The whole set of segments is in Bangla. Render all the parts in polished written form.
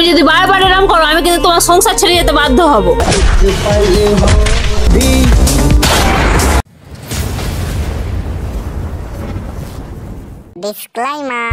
তুমি যদি বারবার এরকম করো আমি কিন্তু তোমার সংসার ছেড়ে যেতে বাধ্য হব। ডিসক্লেইমার।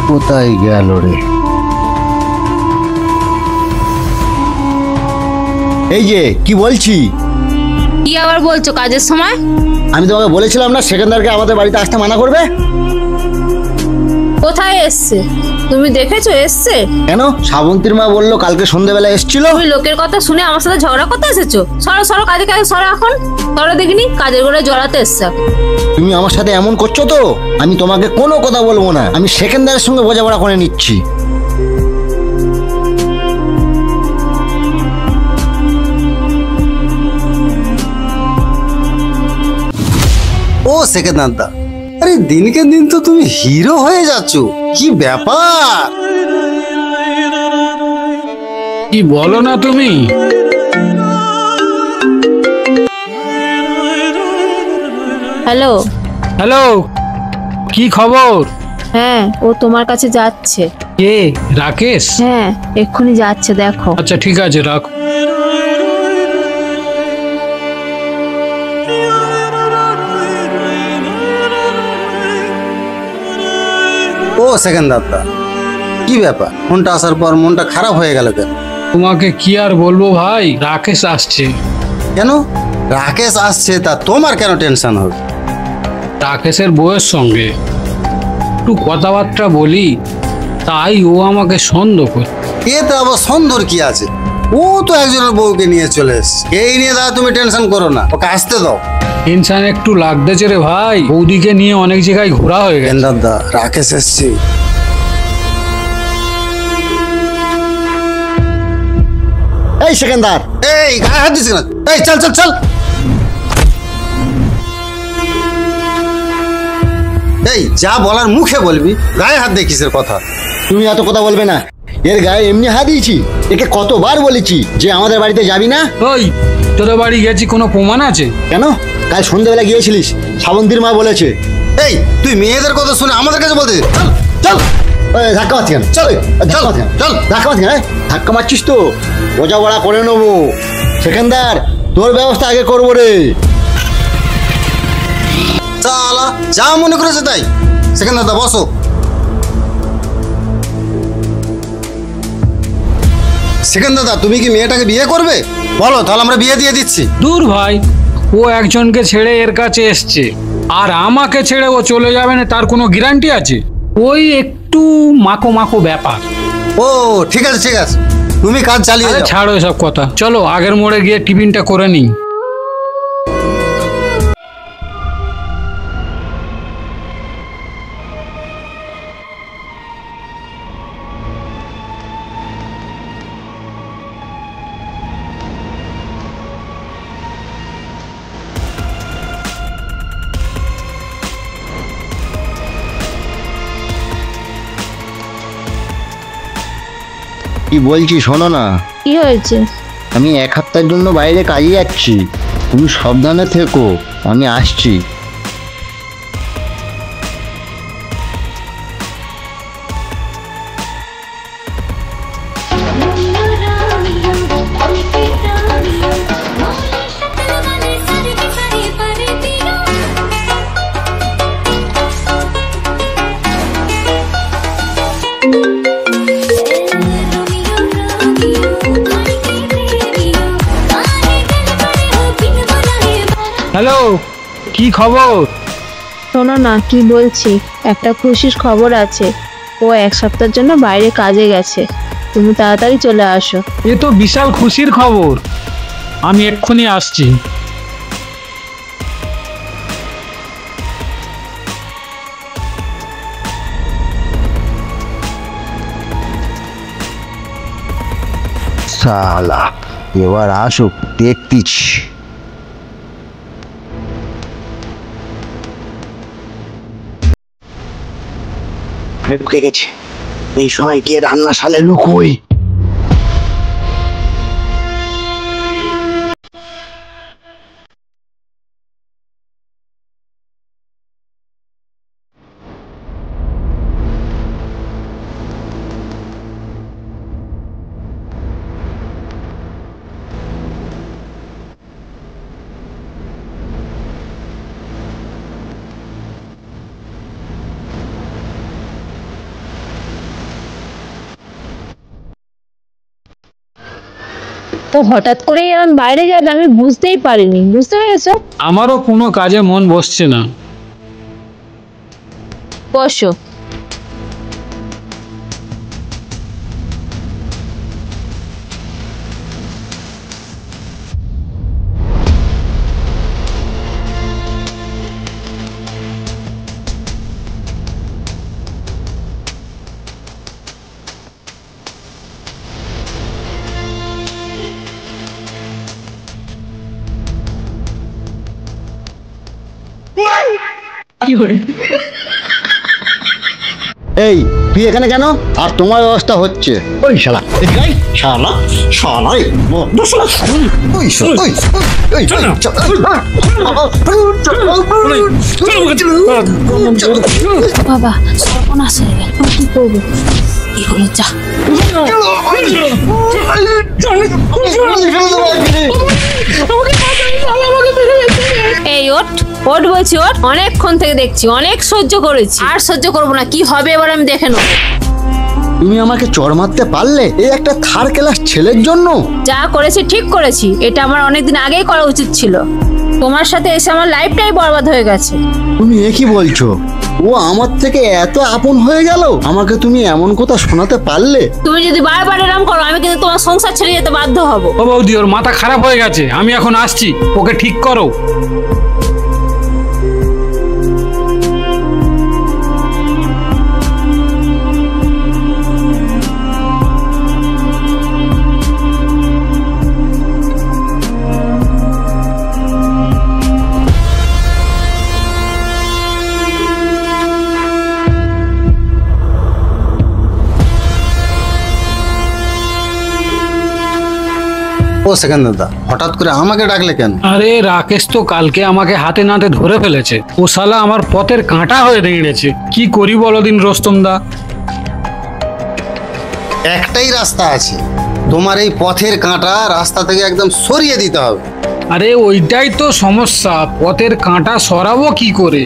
কোথায় গেল রে? এই যে কি বলছি, কি আবার বলছো কাজের সময়? আমি তোমাকে বলেছিলাম না সেকেন্দারকে আমাদের বাড়িতে আসতে মানা করবে। কোথায় এসছে তুমি দেখেছো? এসছে কেন? শ্রাবন্তীর মা বললো কালকে সন্ধ্যেবেলা এসেছিল। তুমি লোকের কথা শুনে আমার সাথে ঝগড়া করতে এসেছো? সরো সরো, কাজে কাজে সরো। এখন সরো দেখিনি, কাজের করে জড়াতে এসছে। তুমি আমার সাথে এমন করছো তো আমি তোমাকে কোনো কথা বলবো না। আমি সেকেন্দারের সঙ্গে বোঝাপড়া করে নিচ্ছি। ও সেকেন্দার দা, আরে দিনকে দিন তো তুমি হিরো হয়ে যাচ্ছ, কি ব্যাপার? কি বলো না তুমি? হ্যালো হ্যালো, কি খবর? হ্যাঁ, ও তোমার কাছে যাচ্ছে। কে? রাকেশ? হ্যাঁ, এক্ষুনি যাচ্ছে, দেখো। আচ্ছা ঠিক আছে, রাখ। ও সেকেন্দার দা, কি ব্যাপার? ফোনটা আসার পর মনটা খারাপ হয়ে গেল কেন? তোমাকে কি আর বলবো ভাই, রাকেশ আসছে। কেন রাকেশ আসছে তা তোমার কেন টেনশন হবে? রাকেশের বউয়ের সঙ্গে একটু কথাবার্তা বলি, তাই ও আমাকে সন্দেহ করে। এতে আবার সুন্দর কি আছে? ও তো একজনের বউকে নিয়ে চলে এসছে। এই নিয়ে দাদা তুমি টেনশন করো না, ওকে আসতে দাও। টেনশন একটু লাগতেছে রে ভাই, বৌদিকে নিয়ে অনেক জায়গায় ঘোরা হয়ে গেছে। সেকেন্দার দা, রাকেশ এসছে। এই সেকেন্দার, এই গায়ে হাত দিস না। এই চল চল চল। এই যা বলার মুখে বলবি, গায়ে হাত দিয়ে কিসের কথা? তুমি এত কথা বলবে না। এর গায়ে এমনি হাত দিয়েছি। একে কতবার বলেছি যে আমাদের বাড়িতে যাবি না। ওই তোদের বাড়ি গেছি, কোনো প্রমাণ আছে? কেন? কাল সন্ধ্যেবেলা গিয়েছিলিস, শ্রাবন্তীর মা বলেছে। এই তুই মেয়েদের কথা শুনে আমাদের কাছে বলতে? চল চল। ধাক্কা মারছি কেন? চল ধাক্কা মারছি কেন? চল ধাক্কা মারছি কেন? ধাক্কা মারছিস তো বোঝাপড়া করে নেবো। সেকেন্দার, তোর ব্যবস্থা আগে করবো রে। চালা যা মনে করেছে তাই। সেকেন্দার দা বসো। সেকেন্দার দা, তুমি কি মেয়েটাকে বিয়ে করবে? বলো, তাহলে আমরা বিয়ে দিয়ে দিচ্ছি। দূর ভাই, ও একজনকে ছেড়ে এর কাছে এসছে, আর আমাকে ছেড়ে ও চলে যাবে না তার কোনো গ্যারান্টি আছে? ওই একটু মাখো মাখো ব্যাপার। ও ঠিক আছে ঠিক আছে, তুমি কাজ চালিয়ে আরে যাও। ছাড়ো এসব কথা, চলো আগের মোড়ে গিয়ে টিফিনটা করে নিই। কি বলছি শোনো না। কি হয়েছে? আমি 1 সপ্তাহের জন্য বাইরে কাজে যাচ্ছি, তুমি সাবধানে থেকো, আমি আসছি। হ্যালো, কি খবর? শোনো না, কি বলছি, একটা খুশির খবর আছে। ও 1 সপ্তাহের জন্য বাইরে কাজে গেছে, তুমি তাড়াতাড়ি চলে আসো। এ তো বিশাল খুশির খবর, আমি এক্ষুনি আসছি। শালা এবার আসুক, দেখতেছি। ঢুকে গেছে। এই সময় গিয়ে রান্নাশালে লুকোই। তো হঠাৎ করে এরকম বাইরে গেলে আমি বুঝতেই পারিনি, বুঝতে পেরেছো? আমারও কোনো কাজে মন বসছে না। বসো। এই তুই এখানে কেন? আর তোমার ব্যবস্থা হচ্ছে। ওই শালা, শালা শালা, ওই শালা, ওই বাবা সর্বনাশ হয়ে গেল, কি করবো? কি হলো? যা এই ওঠ ওঠ বলছি, ওঠ। অনেকক্ষণ থেকে দেখছি, অনেক সহ্য করেছি, আর সহ্য করবো না। কি হবে এবার আমি দেখে নেবো। তুমি আমাকে চড় মারতে পারলে এই একটা থার্ড ক্লাস ছেলের জন্য? যা করেছি ঠিক করেছি, এটা আমার অনেকদিন আগেই করা উচিত ছিল। তোমার সাথে এসে আমার লাইফটাই বরবাদ হয়ে গেছে। তুমি এ কি বলছো? ও আমার থেকে এত আপন হয়ে গেল, আমাকে তুমি এমন কথা শোনাতে পারলে? তুমি যদি বারবার এরকম করো আমি কিন্তু তোমার সংসার ছেড়ে যেতে বাধ্য হব। ও বৌদি, ওর মাথা খারাপ হয়ে গেছে, আমি এখন আসছি, ওকে ঠিক করো। ও সেকেন্ড দাদা, হঠাৎ করে আমাকে ডাকলে কেন? আরে রাকেশ তো কালকে আমাকে হাতে নাতে ধরে ফেলেছে। ও শালা আমার পথের কাঁটা হয়ে দাঁড়িয়েছে। কি করি বলো দিন রোস্তম দা? একটাই রাস্তা আছে, তোমার এই পথের কাঁটা রাস্তা থেকে একদম সরিয়ে দিতে হবে। আরে ওইটাই তো সমস্যা, পথের কাঁটা সরাবো কি করে?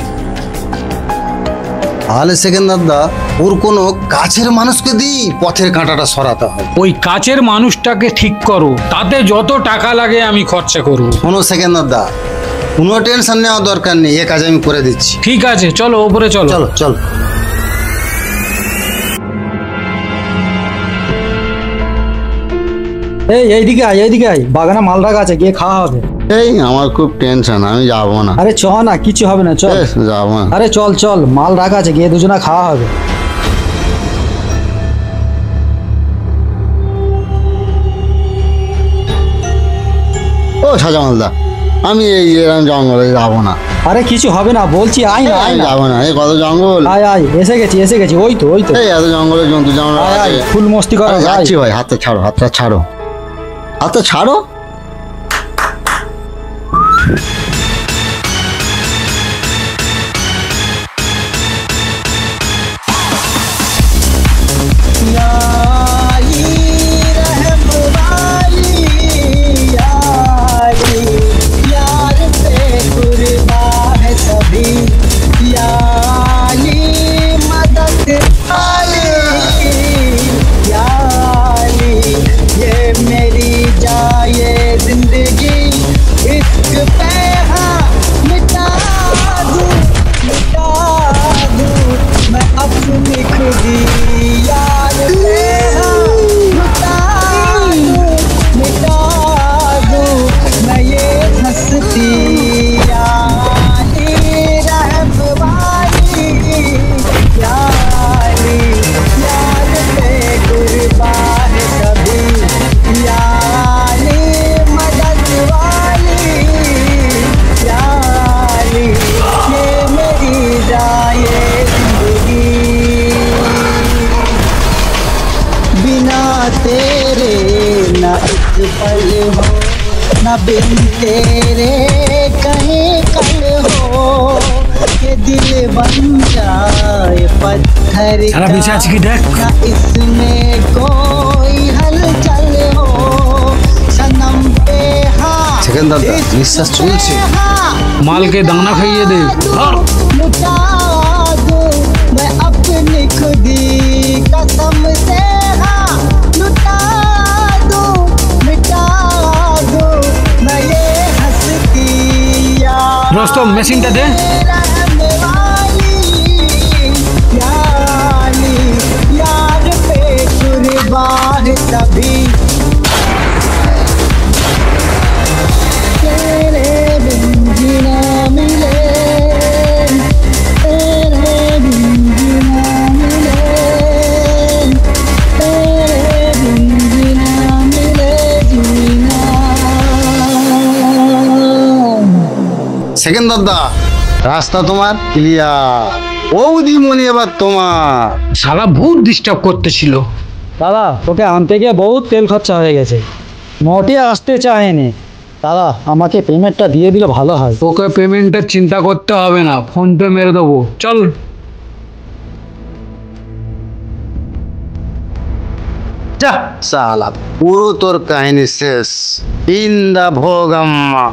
তাহলে সেকেন্ড দাদা, ওর কোনো কাছের মানুষকে দিই পথের কাঁটাটা সরাতে হবে। ওই কাছের মানুষটাকে ঠিক করো, তাতে যত টাকা লাগে আমি খরচা করবো। কোনো সেকেন্ড দাদা, কোনো টেনশন নেওয়ার দরকার নেই, এ কাজ আমি করে দিচ্ছি। ঠিক আছে, চলো ওপরে চলো। চলো চলো। এইদিকে আয়, এইদিকে আয়, বাগানে মাল রাখা আছে, গিয়ে খাওয়া হবে। এই আমার খুব টেনশন, আমি যাবো না। আরে চ না, কিছু হবে না, চল। যাবো না। আরে চল চল, মাল রাখা আছে, গিয়ে দুজনা খাওয়া হবে। ও সাজামালদা, আমি এই এরকম জঙ্গলে যাবো না। আরে কিছু হবে না বলছি, আয় না, আয় আমি না। যাবো না, এই কত জঙ্গল। আয় আয়, এসে গেছি এসে গেছি, ওই তো ওই তো। এই এত জঙ্গলে জন্তু জানোয়ার আয় আয়, আছে। ফুল মস্তি করা যায়। যাচ্ছি ভাই, হাতটা ছাড়ো, হাতটা ছাড়ো, হাতটা ছাড়ো। ये मेरी जाए जिंदगी इश्क पे बिना तेरे ना एक पल हो, ना बिन तेरे कहीं कल हो, के दिल बन जाए पत्थर सारा पीछे আছে কি দেখ ना इसमें कोई हलचल हो, सनम पे हाँ সেকেন্ড দাদা নিঃশ্বাস চলছে মালকে দানা খাইয়ে দে ধর। लुटा दूं मैं अपनी खुदी कसम से हाँ लुटा दूं मिटा दूं मैं ये हस्ती यार রস্তম মেশিনটা দে। रहने वाली यानी यार पे कुर्बान सभी तेरे बिन जीना मिले, तेरे बिन जीना मिले, तेरे बिन जीना मिले जीना। সেকেন্ড দাদা রাস্তা তোমার ক্লিয়ার বৌদিমণি এবার তোমার সারা ভূত ডিস্টার্ব করতেছিল। দাদা তোকে আনতে গিয়ে বহুত তেল খরচা হয়ে গেছে, মোটে আসতে চায়নি। দাদা আমাকে পেমেন্টটা দিয়ে দিলে ভালো হয়। তোকে পেমেন্টের চিন্তা করতে হবে না, ফোন পে মেরে দেবো, চল। যা সালা পুরো তোর কাহিনী শেষ ইন্দা ভোগাম্মা